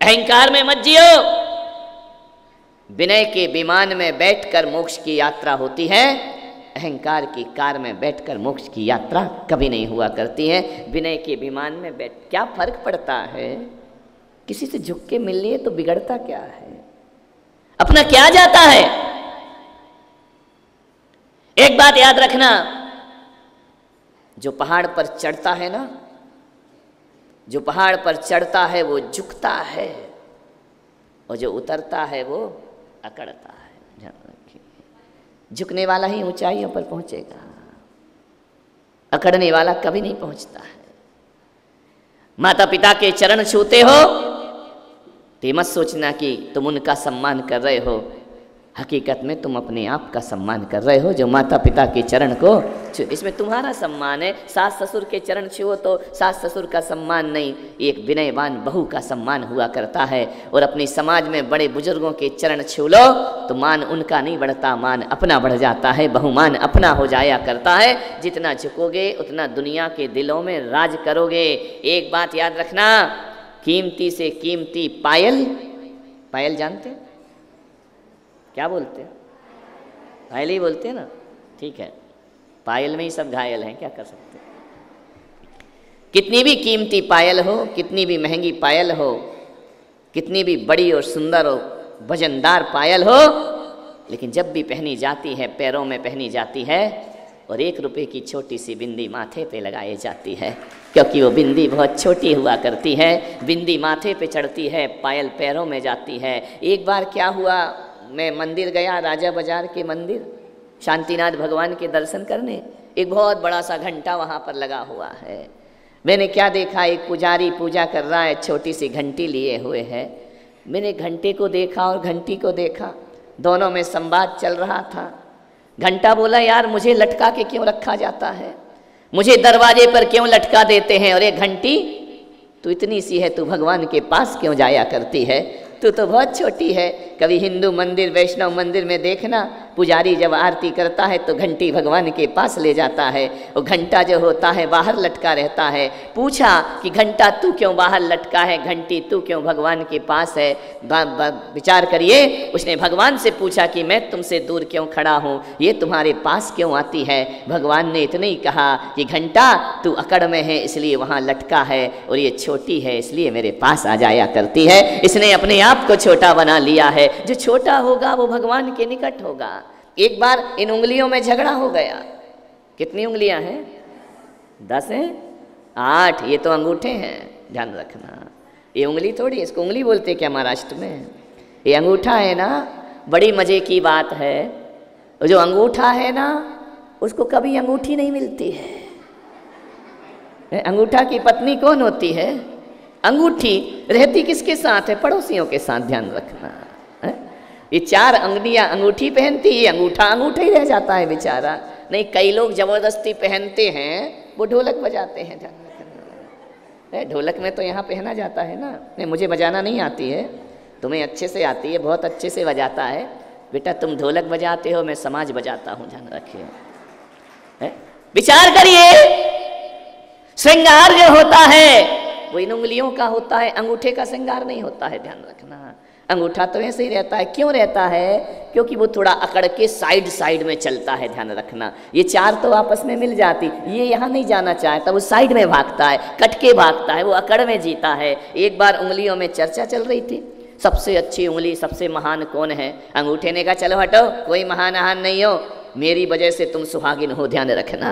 अहंकार में मत जियो। विनय के विमान में बैठकर मोक्ष की यात्रा होती है, अहंकार की कार में बैठकर मोक्ष की यात्रा कभी नहीं हुआ करती है। विनय के विमान में बैठ क्या फर्क पड़ता है? किसी से झुक के मिल लिए तो बिगड़ता क्या है? अपना क्या जाता है? एक बात याद रखना, जो पहाड़ पर चढ़ता है ना, जो पहाड़ पर चढ़ता है वो झुकता है, और जो उतरता है वो अकड़ता है। ध्यान रखिए, झुकने वाला ही ऊंचाइयों पर पहुंचेगा, अकड़ने वाला कभी नहीं पहुंचता है। माता पिता के चरण छूते हो तो मत सोचना कि तुम उनका सम्मान कर रहे हो, हकीकत में तुम अपने आप का सम्मान कर रहे हो जो माता पिता के चरण को छू, इसमें तुम्हारा सम्मान है। सास ससुर के चरण छुओ तो सास ससुर का सम्मान नहीं, एक विनयवान बहू का सम्मान हुआ करता है। और अपनी समाज में बड़े बुजुर्गों के चरण छू लो तो मान उनका नहीं बढ़ता, मान अपना बढ़ जाता है, बहुमान अपना हो जाया करता है। जितना झुकोगे उतना दुनिया के दिलों में राज करोगे। एक बात याद रखना, कीमती से कीमती पायल, पायल जानते हैं क्या बोलते हैं? पायल ही बोलते हैं ना, ठीक है, पायल में ही सब घायल हैं, क्या कर सकते हैं। कितनी भी कीमती पायल हो, कितनी भी महंगी पायल हो, कितनी भी बड़ी और सुंदर और वजनदार पायल हो, लेकिन जब भी पहनी जाती है, पैरों में पहनी जाती है और 1 रुपए की छोटी सी बिंदी माथे पे लगाई जाती है, क्योंकि वो बिंदी बहुत छोटी हुआ करती है। बिंदी माथे पे चढ़ती है, पायल पैरों में जाती है। एक बार क्या हुआ, मैं मंदिर गया, राजा बाजार के मंदिर, शांतिनाथ भगवान के दर्शन करने। एक बहुत बड़ा सा घंटा वहाँ पर लगा हुआ है। मैंने क्या देखा, एक पुजारी पूजा कर रहा है, छोटी सी घंटी लिए हुए है। मैंने घंटे को देखा और घंटी को देखा, दोनों में संवाद चल रहा था। घंटा बोला, यार मुझे लटका के क्यों रखा जाता है, मुझे दरवाजे पर क्यों लटका देते हैं, और ये घंटी तू इतनी सी है, तू भगवान के पास क्यों जाया करती है, तू तो बहुत छोटी है। कभी हिंदू मंदिर, वैष्णव मंदिर में देखना, पुजारी जब आरती करता है तो घंटी भगवान के पास ले जाता है, और घंटा जो होता है बाहर लटका रहता है। पूछा कि घंटा तू क्यों बाहर लटका है, घंटी तू क्यों भगवान के पास है? विचार करिए, उसने भगवान से पूछा कि मैं तुमसे दूर क्यों खड़ा हूँ, ये तुम्हारे पास क्यों आती है? भगवान ने इतने ही कहा कि घंटा तू अकड़ में है इसलिए वहाँ लटका है, और ये छोटी है इसलिए मेरे पास आ जाया करती है। इसने अपने आप को छोटा बना लिया है। जो छोटा होगा वो भगवान के निकट होगा। एक बार इन उंगलियों में झगड़ा हो गया। कितनी उंगलियां हैं? 10 हैं? 8? ये तो अंगूठे हैं, ध्यान रखना। ये उंगली थोड़ी, इसको उंगली बोलते क्या महाराष्ट्र में? ये अंगूठा है ना। बड़ी मजे की बात है, जो अंगूठा है ना उसको कभी अंगूठी नहीं मिलती है। अंगूठा की पत्नी कौन होती है? अंगूठी रहती किसके साथ है? पड़ोसियों के साथ, ध्यान रखना। ये 4 अंगुलियां अंगूठी पहनती, ये अंगूठा अंगूठा ही रह जाता है बेचारा। नहीं, कई लोग जबरदस्ती पहनते हैं, वो ढोलक बजाते हैं, ध्यान रखना। ढोलक में तो यहाँ पहना जाता है ना। नहीं, मुझे बजाना नहीं आती है, तुम्हें अच्छे से आती है, बहुत अच्छे से बजाता है बेटा। तुम ढोलक बजाते हो, मैं समाज बजाता हूँ, ध्यान रखिए। विचार करिए, श्रृंगार जो होता है वो इन उंगलियों का होता है, अंगूठे का श्रृंगार नहीं होता है, ध्यान रखना। अंगूठा तो ऐसे ही रहता है। क्यों रहता है? क्योंकि वो थोड़ा अकड़ के साइड साइड में चलता है, ध्यान रखना। ये 4 तो आपस में मिल जाती, ये यहाँ नहीं जाना चाहता, वो साइड में भागता है, कट के भागता है, वो अकड़ में जीता है। एक बार उंगलियों में चर्चा चल रही थी, सबसे अच्छी उंगली, सबसे महान कौन है? अंगूठे ने कहा चलो हटो, कोई महान नहीं हो, मेरी वजह से तुम सुहागिन हो, ध्यान रखना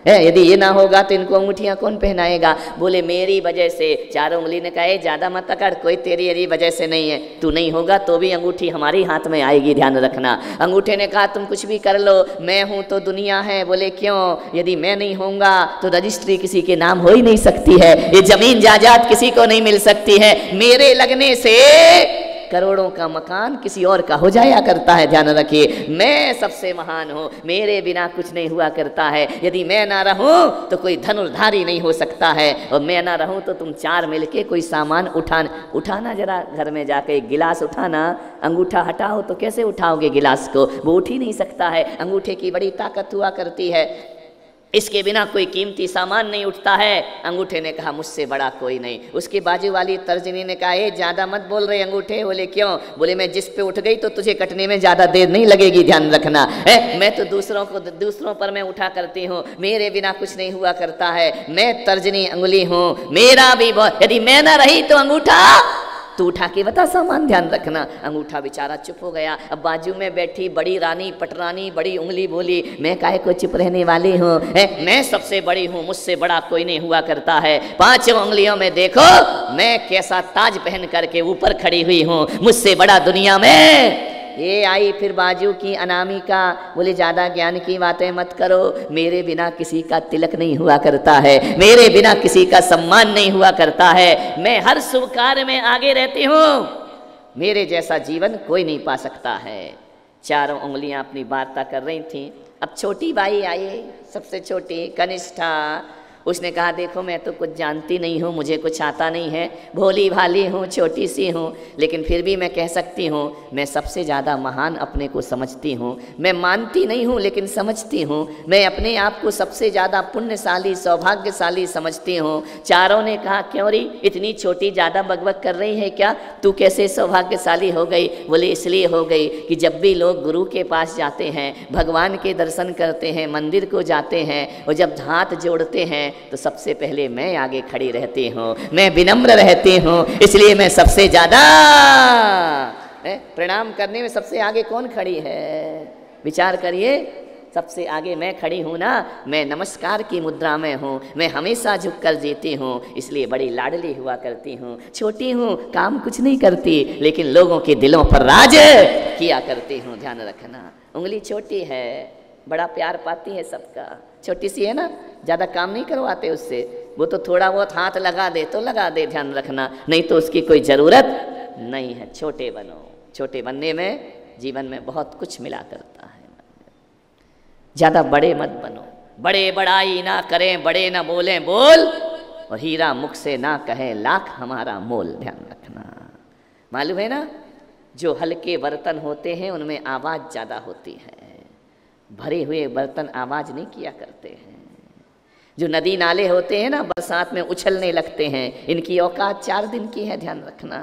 है। यदि ये ना होगा तो इनको अंगूठियां कौन पहनाएगा? बोले मेरी वजह से। 4 उंगली ने कहा ज्यादा मत अकड़, कोई तेरी वजह से नहीं है, तू नहीं होगा तो भी अंगूठी हमारी हाथ में आएगी, ध्यान रखना। अंगूठे ने कहा तुम कुछ भी कर लो, मैं हूं तो दुनिया है। बोले क्यों? यदि मैं नहीं होऊंगा तो रजिस्ट्री किसी के नाम हो ही नहीं सकती है, ये जमीन जायदाद किसी को नहीं मिल सकती है, मेरे लगने से करोड़ों का मकान किसी और का हो जाया करता है, ध्यान रखिए। मैं सबसे महान हूँ, मेरे बिना कुछ नहीं हुआ करता है। यदि मैं ना रहूं तो कोई धनुर्धारी नहीं हो सकता है, और मैं ना रहूं तो तुम 4 मिलके कोई सामान उठाना जरा, घर में जाके एक गिलास उठाना, अंगूठा हटाओ तो कैसे उठाओगे गिलास को? वो उठ ही नहीं सकता है। अंगूठे की बड़ी ताकत हुआ करती है। इसके बिना कोई कीमती सामान नहीं उठता है। अंगूठे ने कहा मुझसे बड़ा कोई नहीं। उसकी बाजू वाली तर्जनी ने कहा ए ज़्यादा मत बोल रहे अंगूठे। बोले क्यों? बोले मैं जिस पे उठ गई तो तुझे कटने में ज़्यादा देर नहीं लगेगी, ध्यान रखना है। मैं तो दूसरों पर मैं उठा करती हूँ, मेरे बिना कुछ नहीं हुआ करता है। मैं तर्जनी अंगुली हूँ, मेरा भी बहुत, यदि मैं ना रही तो अंगूठा तू उठा के बता सामान, ध्यान रखना। अंगूठा बेचारा चुप हो गया। अब बाजू में बैठी बड़ी रानी पटरानी बड़ी उंगली बोली मैं काहे को चुप रहने वाली हूँ, मैं सबसे बड़ी हूँ, मुझसे बड़ा कोई नहीं हुआ करता है। 5 उंगलियों में देखो मैं कैसा ताज पहन करके ऊपर खड़ी हुई हूँ, मुझसे बड़ा दुनिया में। ये आई फिर बाजू की अनामिका, बोले ज़्यादा ज्ञान की बातें मत करो, मेरे बिना किसी का तिलक नहीं हुआ करता है, मेरे बिना किसी का सम्मान नहीं हुआ करता है, मैं हर शुभ कार्य में आगे रहती हूँ, मेरे जैसा जीवन कोई नहीं पा सकता है। 4 उंगलियां अपनी वार्ता कर रही थीं। अब छोटी बाई आई, सबसे छोटी कनिष्ठा। उसने कहा देखो मैं तो कुछ जानती नहीं हूँ, मुझे कुछ आता नहीं है, भोली भाली हूँ, छोटी सी हूँ, लेकिन फिर भी मैं कह सकती हूँ मैं सबसे ज़्यादा महान अपने को समझती हूँ। मैं मानती नहीं हूँ लेकिन समझती हूँ, मैं अपने आप को सबसे ज़्यादा पुण्यशाली सौभाग्यशाली समझती हूँ। चारों ने कहा क्यों री इतनी छोटी ज़्यादा बकबक कर रही है क्या, तू कैसे सौभाग्यशाली हो गई? बोले इसलिए हो गई कि जब भी लोग गुरु के पास जाते हैं, भगवान के दर्शन करते हैं, मंदिर को जाते हैं और जब हाथ जोड़ते हैं तो सबसे पहले मैं आगे खड़ी रहती हूँ, मैं विनम्र रहती हूँ, इसलिए मैं सबसे ज़्यादा प्रणाम करने में सबसे आगे कौन खड़ी है? विचार करिए, सबसे आगे मैं खड़ी हूँ ना, मैं नमस्कार की मुद्रा में हूँ, मैं हमेशा झुक कर जीती हूँ, इसलिए बड़ी लाडली हुआ करती हूँ। छोटी हूँ, काम कुछ नहीं करती, लेकिन लोगों के दिलों पर राज किया करती हूँ, ध्यान रखना। उंगली छोटी है, बड़ा प्यार पाती है सबका, छोटी सी है ना, ज़्यादा काम नहीं करवाते उससे, वो तो थोड़ा बहुत हाथ लगा दे तो लगा दे, ध्यान रखना, नहीं तो उसकी कोई ज़रूरत नहीं है। छोटे बनो, छोटे बनने में जीवन में बहुत कुछ मिला करता है। ज़्यादा बड़े मत बनो, बड़े बड़ाई ना करें, बड़े ना बोलें बोल, और हीरा मुख से ना कहे लाख हमारा मोल, ध्यान रखना। मालूम है ना, जो हल्के बर्तन होते हैं उनमें आवाज़ ज़्यादा होती है, भरे हुए बर्तन आवाज़ नहीं किया करते हैं। जो नदी नाले होते हैं ना, बरसात में उछलने लगते हैं, इनकी औकात 4 दिन की है, ध्यान रखना।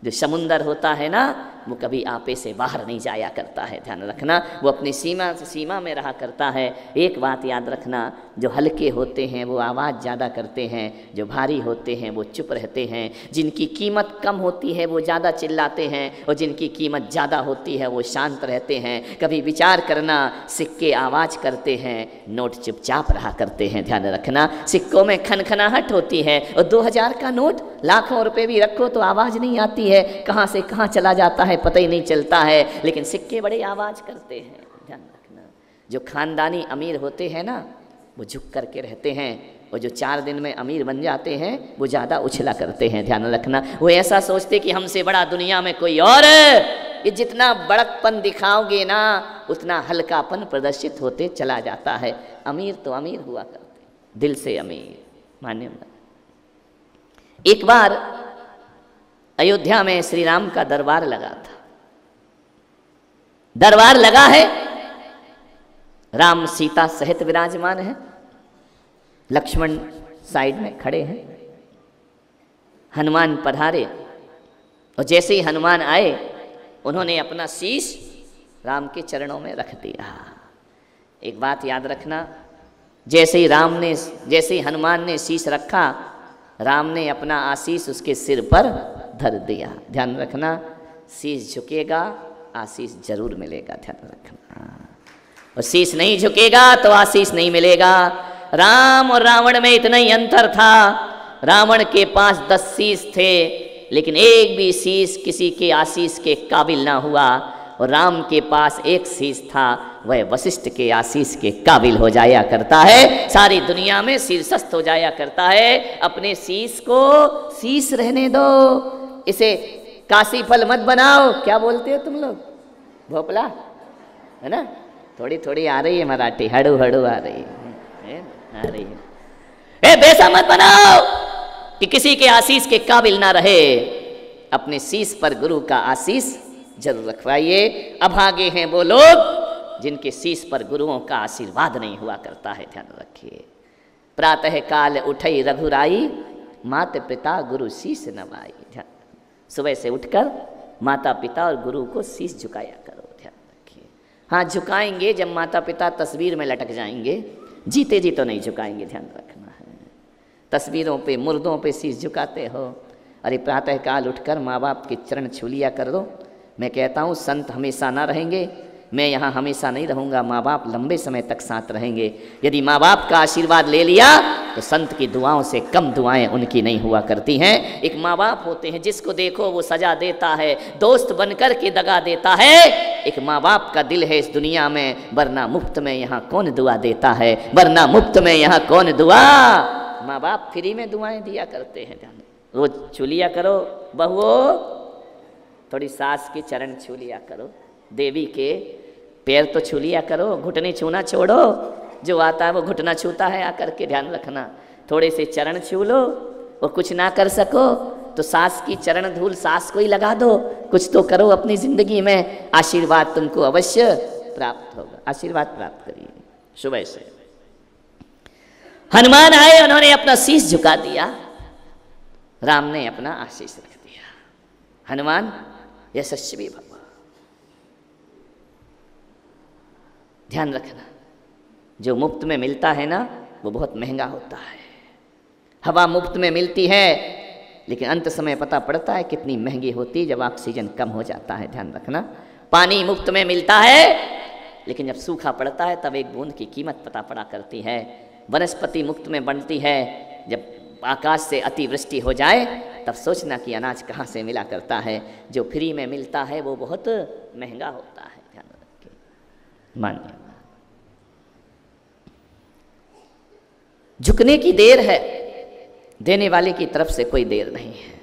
जो समुंदर होता है ना, वो कभी आपे से बाहर नहीं जाया करता है, ध्यान रखना, वो अपनी सीमा में रहा करता है। एक बात याद रखना, जो हल्के होते हैं वो आवाज़ ज़्यादा करते हैं, जो भारी होते हैं वो चुप रहते हैं, जिनकी कीमत कम होती है वो ज़्यादा चिल्लाते हैं, और जिनकी कीमत ज़्यादा होती है वो शांत रहते हैं। कभी विचार करना, सिक्के आवाज़ करते हैं, नोट चुपचाप रहा करते हैं, ध्यान रखना। सिक्कों में खनखनाहट होती है, और 2000 का नोट लाखों रुपए भी रखो तो आवाज़ नहीं आती है, कहाँ से कहाँ चला जाता है पता ही नहीं चलता है, लेकिन सिक्के बड़े आवाज़ करते हैं, ध्यान रखना। जो खानदानी अमीर होते हैं ना, वो झुक करके रहते हैं, और जो 4 दिन में अमीर बन जाते हैं वो ज़्यादा उछला करते हैं, ध्यान रखना। वो ऐसा सोचते कि हमसे बड़ा दुनिया में कोई और है। ये जितना बड़कपन दिखाओगे ना, उतना हल्कापन प्रदर्शित होते चला जाता है। अमीर तो अमीर हुआ करते, दिल से अमीर, मान्य। एक बार अयोध्या में श्री राम का दरबार लगा था। दरबार लगा है, राम सीता सहित विराजमान है, लक्ष्मण साइड में खड़े हैं, हनुमान पधारे, और जैसे ही हनुमान आए उन्होंने अपना शीश राम के चरणों में रख दिया। एक बात याद रखना, जैसे ही हनुमान ने शीश रखा, राम ने अपना आशीष उसके सिर पर धर दिया। ध्यान रखना, शीश झुकेगा आशीष जरूर मिलेगा, ध्यान रखना, और शीश नहीं झुकेगा तो आशीष नहीं मिलेगा। राम और रावण में इतना ही अंतर था, रावण के पास 10 शीश थे, लेकिन एक भी शीश किसी के आशीष के काबिल ना हुआ, और राम के पास एक शीश था, वह वशिष्ठ के आशीष के काबिल हो जाया करता है, सारी दुनिया में शीर्षस्थ हो जाया करता है। अपने शीश को शीश रहने दो, इसे काशी फल मत बनाओ। क्या बोलते हो तुम लोग? भोपला है ना, थोड़ी थोड़ी आ रही है मराठी, हड़ू हड़ू आ रही है, आ रही है। वैसा मत बनाओ कि किसी के आशीष के काबिल ना रहे। अपने शीश पर गुरु का आशीष जरूर रखवाइए। अभागे हैं वो लोग जिनके शीश पर गुरुओं का आशीर्वाद नहीं हुआ करता है। ध्यान रखिए। प्रातः काल उठई रघुराई, माता पिता गुरु शीश नवाई। ध्यान, सुबह से उठकर माता पिता और गुरु को शीश झुकाया करो। ध्यान रखिए। हाँ, झुकाएंगे जब माता पिता तस्वीर में लटक जाएंगे, जीते जी तो नहीं झुकाएंगे। ध्यान रखना है। तस्वीरों पे, मुर्दों पे शीश झुकाते हो। अरे प्रातः काल उठकर माँ बाप के चरण छू लिया कर दो। मैं कहता हूँ संत हमेशा ना रहेंगे, मैं यहाँ हमेशा नहीं रहूँगा, माँ बाप लंबे समय तक साथ रहेंगे। यदि माँ बाप का आशीर्वाद ले लिया तो संत की दुआओं से कम दुआएं उनकी नहीं हुआ करती हैं। एक माँ बाप होते हैं जिसको देखो वो सजा देता है, दोस्त बनकर के दगा देता है। एक माँ बाप का दिल है इस दुनिया में, वरना मुफ्त में यहाँ कौन दुआ देता है, वरना मुफ्त में यहाँ कौन दुआ। माँ बाप फ्री में दुआएं दिया करते हैं। ध्यान, रोज छू लिया करो बहुओं, थोड़ी सास के चरण छू लिया करो, देवी के पैर तो छू लिया करो, घुटने छूना छोड़ो। जो आता है वो घुटना छूता है आकर के। ध्यान रखना, थोड़े से चरण छू लो। और कुछ ना कर सको तो सास की चरण धूल सास को ही लगा दो। कुछ तो करो अपनी जिंदगी में, आशीर्वाद तुमको अवश्य प्राप्त होगा। आशीर्वाद प्राप्त करिए। सुबह से हनुमान आए, उन्होंने अपना शीश झुका दिया, राम ने अपना आशीष रख दिया। हनुमान यशस्वी भव। ध्यान रखना, जो मुफ्त में मिलता है ना वो बहुत महंगा होता है। हवा मुफ्त में मिलती है, लेकिन अंत समय पता पड़ता है कितनी महंगी होती है जब ऑक्सीजन कम हो जाता है। ध्यान रखना, पानी मुफ्त में मिलता है, लेकिन जब सूखा पड़ता है तब एक बूंद की कीमत पता पड़ा करती है। वनस्पति मुफ्त में बनती है, जब आकाश से अतिवृष्टि हो जाए तब सोचना कि अनाज कहाँ से मिला करता है। जो फ्री में मिलता है वो बहुत महंगा होता है। ध्यान रखिए। मानिए, झुकने की देर है, देने वाले की तरफ से कोई देर नहीं है।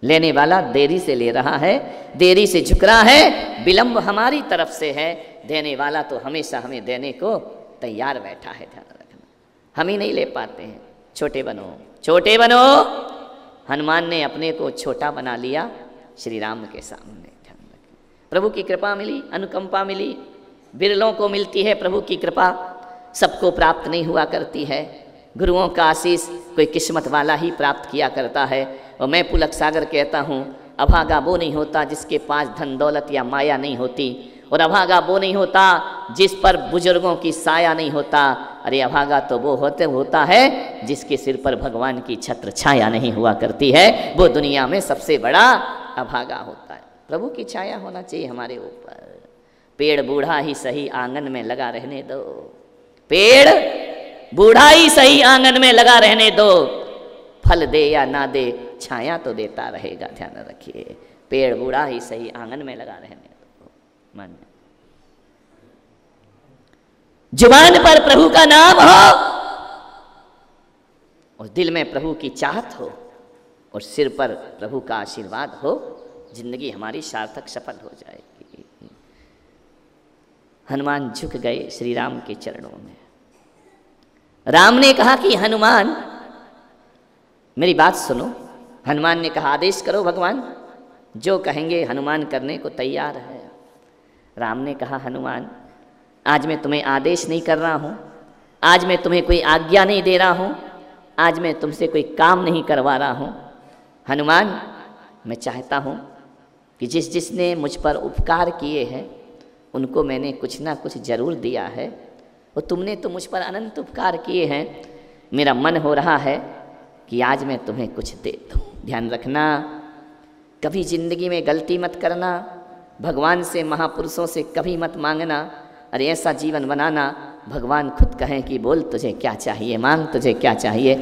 लेने वाला देरी से ले रहा है, देरी से झुक रहा है, विलंब हमारी तरफ से है। देने वाला तो हमेशा हमें देने को तैयार बैठा है। ध्यान रखना, हम ही नहीं ले पाते हैं। छोटे बनो, छोटे बनो। हनुमान ने अपने को छोटा बना लिया श्री राम के सामने। ध्यान रखें, प्रभु की कृपा मिली, अनुकंपा मिली। बिरलों को मिलती है प्रभु की कृपा, सबको प्राप्त नहीं हुआ करती है। गुरुओं का आशीष कोई किस्मत वाला ही प्राप्त किया करता है। और मैं पुलक सागर कहता हूँ, अभागा वो नहीं होता जिसके पास धन दौलत या माया नहीं होती, और अभागा वो नहीं होता जिस पर बुजुर्गों की साया नहीं होता। अरे अभागा तो वो होता है जिसके सिर पर भगवान की छत्र छाया नहीं हुआ करती है। वो दुनिया में सबसे बड़ा अभागा होता है। प्रभु की छाया होना चाहिए हमारे ऊपर। पेड़ बूढ़ा ही सही आंगन में लगा रहने दो, पेड़ बूढ़ा ही सही आंगन में लगा रहने दो, फल दे या ना दे छाया तो देता रहेगा। ध्यान रखिए, पेड़ बूढ़ा ही सही आंगन में लगा रहने दो। मान, जुबान पर प्रभु का नाम हो और दिल में प्रभु की चाहत हो और सिर पर प्रभु का आशीर्वाद हो, जिंदगी हमारी सार्थक सफल हो जाएगी। हनुमान झुक गए श्री राम के चरणों में। राम ने कहा कि हनुमान मेरी बात सुनो। हनुमान ने कहा आदेश करो भगवान, जो कहेंगे हनुमान करने को तैयार है। राम ने कहा हनुमान आज मैं तुम्हें आदेश नहीं कर रहा हूँ, आज मैं तुम्हें कोई आज्ञा नहीं दे रहा हूँ, आज मैं तुमसे कोई काम नहीं करवा रहा हूँ। हनुमान मैं चाहता हूँ कि जिसने मुझ पर उपकार किए हैं उनको मैंने कुछ ना कुछ जरूर दिया है, और तुमने तो मुझ पर अनंत उपकार किए हैं। मेरा मन हो रहा है कि आज मैं तुम्हें कुछ दे दूँ। ध्यान रखना, कभी जिंदगी में गलती मत करना, भगवान से महापुरुषों से कभी मत मांगना। अरे ऐसा जीवन बनाना भगवान खुद कहें कि बोल तुझे क्या चाहिए, मांग तुझे क्या चाहिए।